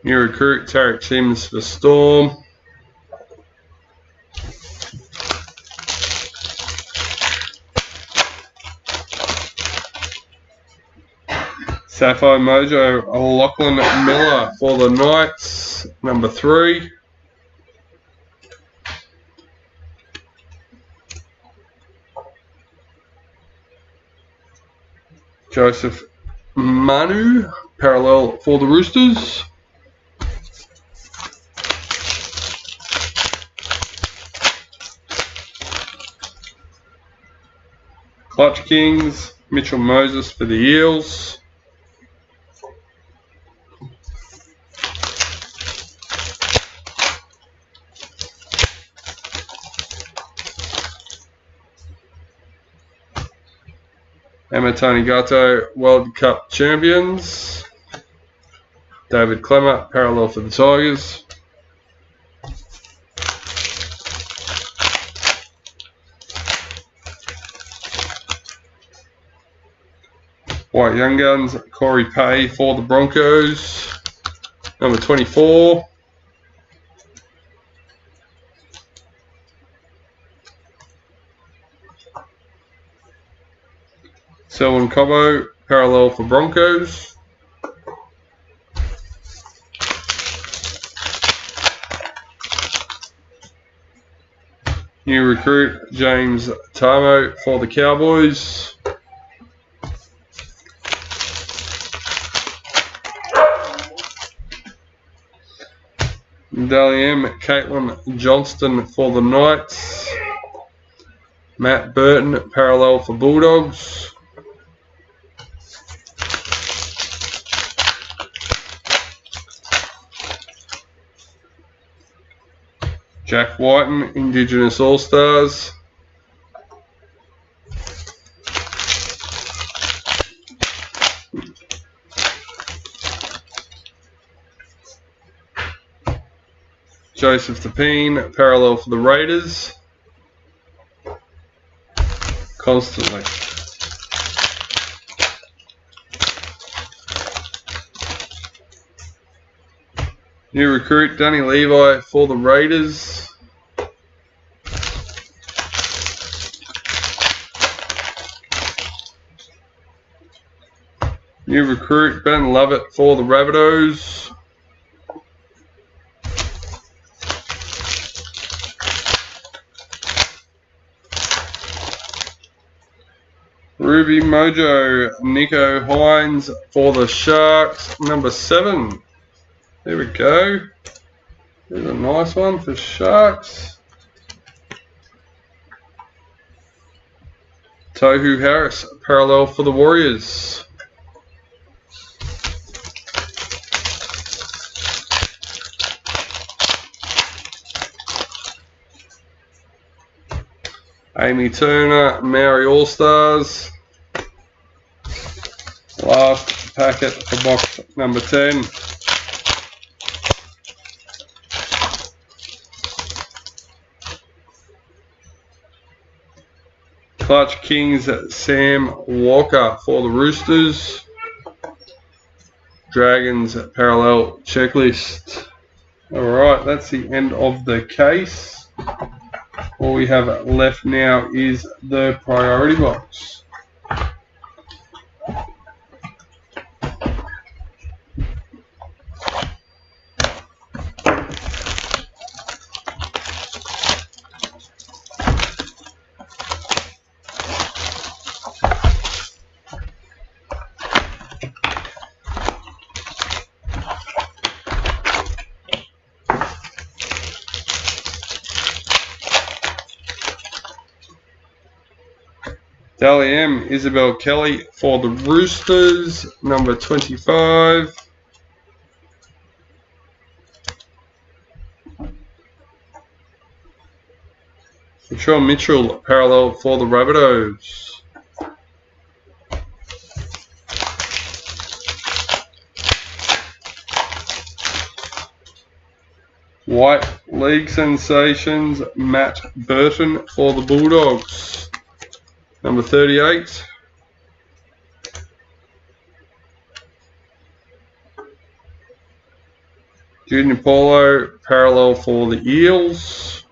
New recruit Tarek Sims for Storm. Sapphire Mojo Lachlan Miller for the Knights, number 3. Joseph Manu parallel for the Roosters. Clutch Kings Mitchell Moses for the Eels. Amatoni Gato World Cup champions. David Clemmer parallel for the Tigers. White Young Guns Corey Pay for the Broncos, number 24. Selwyn Cobbo parallel for Broncos. New recruit James Tamo for the Cowboys. Dalian Caitlin Johnston for the Knights. Matt Burton parallel for Bulldogs. Jack Whiten Indigenous All-Stars. Joseph Tapine parallel for the Raiders. Constantly. New recruit Danny Levi for the Raiders. New recruit Ben Lovett for the Rabbitohs. Ruby Mojo Nico Hines for the Sharks, number 7. There we go. There's a nice one for Sharks. Tohu Harris parallel for the Warriors. Amy Turner, Maori All-Stars. Last packet for box number 10. Clutch Kings Sam Walker for the Roosters. Dragons parallel checklist. Alright, that's the end of the case. All we have left now is the priority box. Dally M, Isabel Kelly for the Roosters, number 25. Latrell Mitchell, parallel for the Rabbitohs. White League sensations, Matt Burton for the Bulldogs, number 38. Junior Paulo, parallel for the Eels.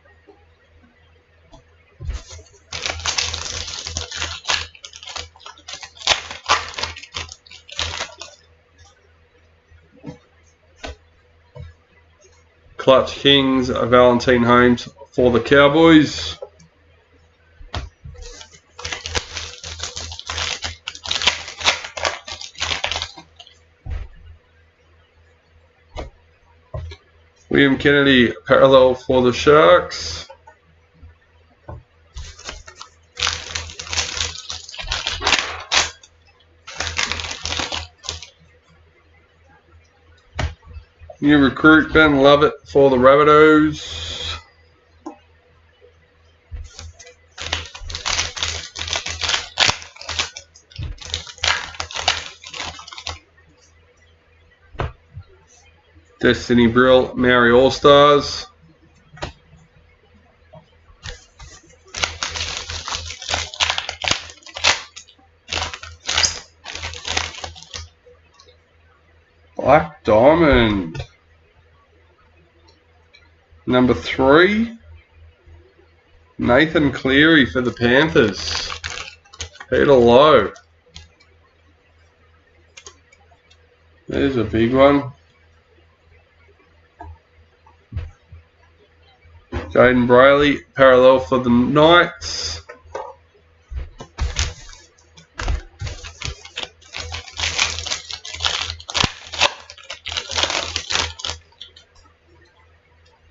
Clutch Kings, Valentine Holmes for the Cowboys. William Kennedy, parallel for the Sharks. New recruit Ben Lovett for the Rabbitohs. Destiny Brill, Maori All-Stars. Black Diamond. Number 3. Nathan Cleary for the Panthers. Peter Lowe. There's a big one. Jaden Brayley, parallel for the Knights.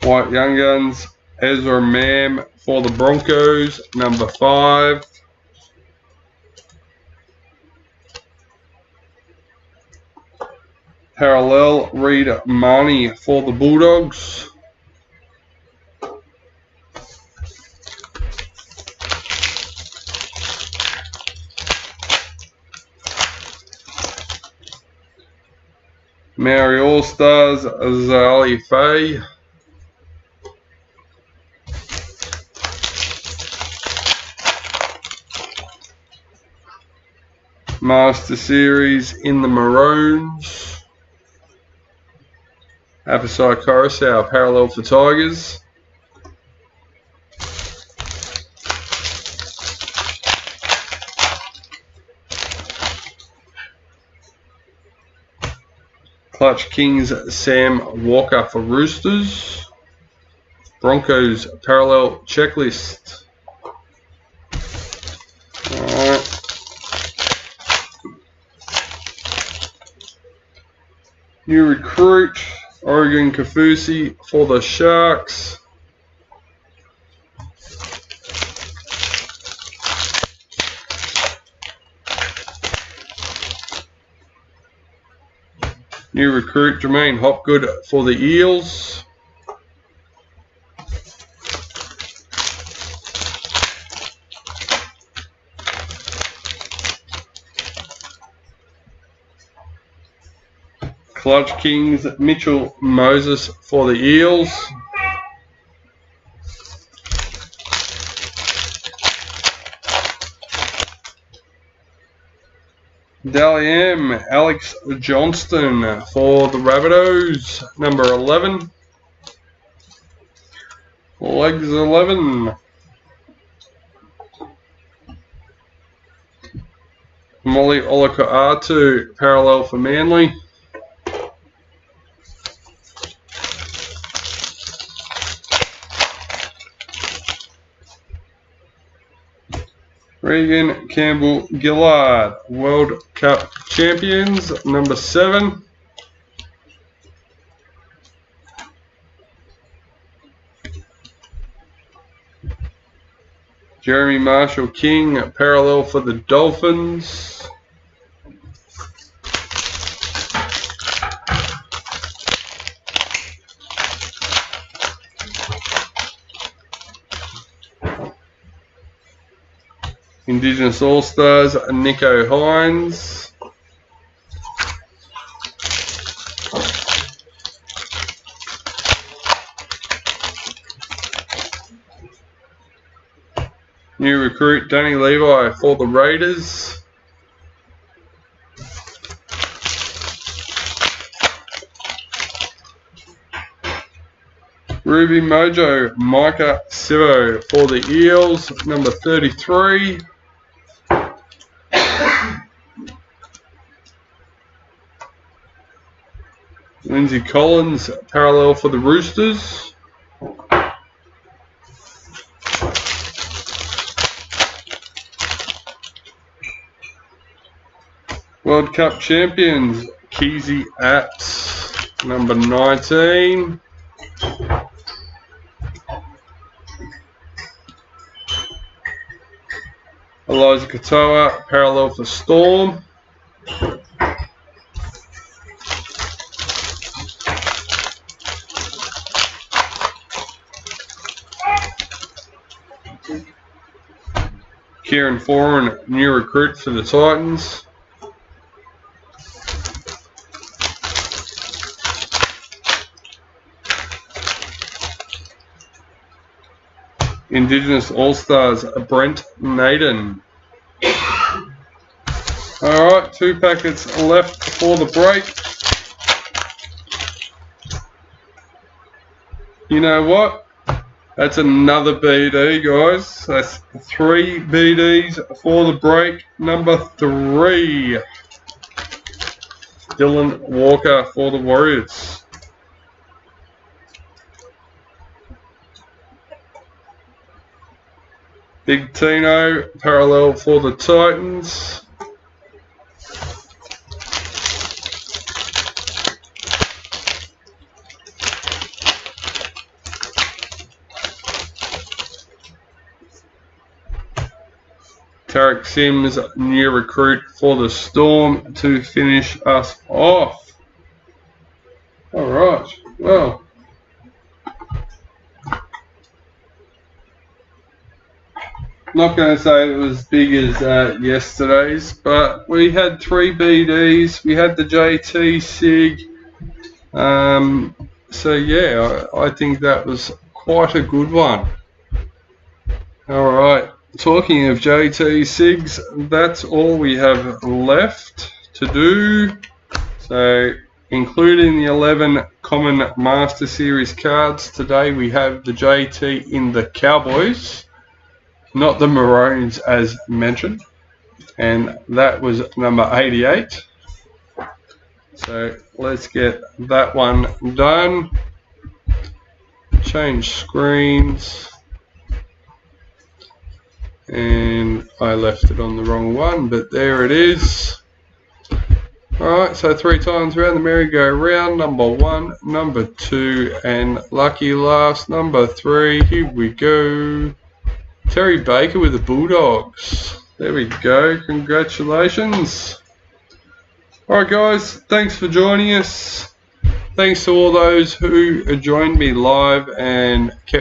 White Young Guns, Ezra Mam for the Broncos, number 5. Parallel, Reed Marnie for the Bulldogs. Maori All-Stars, Azali Faye. Master Series in the Maroons. Apasai Coruscant, parallel for Tigers. Clutch Kings, Sam Walker for Roosters. Broncos parallel checklist. Alright. New recruit, Oregon Kafusi for the Sharks. New recruit, Jermaine Hopgood for the Eels. Clutch Kings, Mitchell Moses for the Eels. Dally M, Alex Johnston for the Rabbitohs, number 11. Legs 11. Molly Olakau'atu, parallel for Manly. Regan Campbell Gillard, World Cup champions, number 7. Jeremy Marshall King, parallel for the Dolphins. Indigenous All-Stars, Nico Hines. New recruit, Danny Levi for the Raiders. Ruby Mojo, Micah Sivo for the Eels, number 33. Lindsay Collins, parallel for the Roosters. World Cup champions, Keezy Apps, number 19. Eliza Katoa, parallel for Storm. Kieran Foran, new recruit for the Titans. Indigenous All-Stars, Brent Naden. Alright, 2 packets left for the break. You know what? That's another BD, guys. That's 3 BDs for the break. Number 3. Dylan Walker for the Warriors. Big Tino, parallel for the Titans. Tarek Sims, new recruit for the Storm to finish us off. Alright, well. Not going to say it was as big as yesterday's, but we had 3 BDs. We had the JT Sig. So yeah, I think that was quite a good one. Alright, talking of JT Sigs, that's all we have left to do. So including the 11 Common Master Series cards, today we have the JT in the Cowboys. Not the Maroons as mentioned, and that was number 88. So let's get that one done. Change screens, and I left it on the wrong one, but there it is. Alright, so 3 times around the merry-go-round. Number 1, number 2, and lucky last, number 3. Here we go. Terry Baker with the Bulldogs. There we go. Congratulations. Alright guys, thanks for joining us. Thanks to all those who joined me live and kept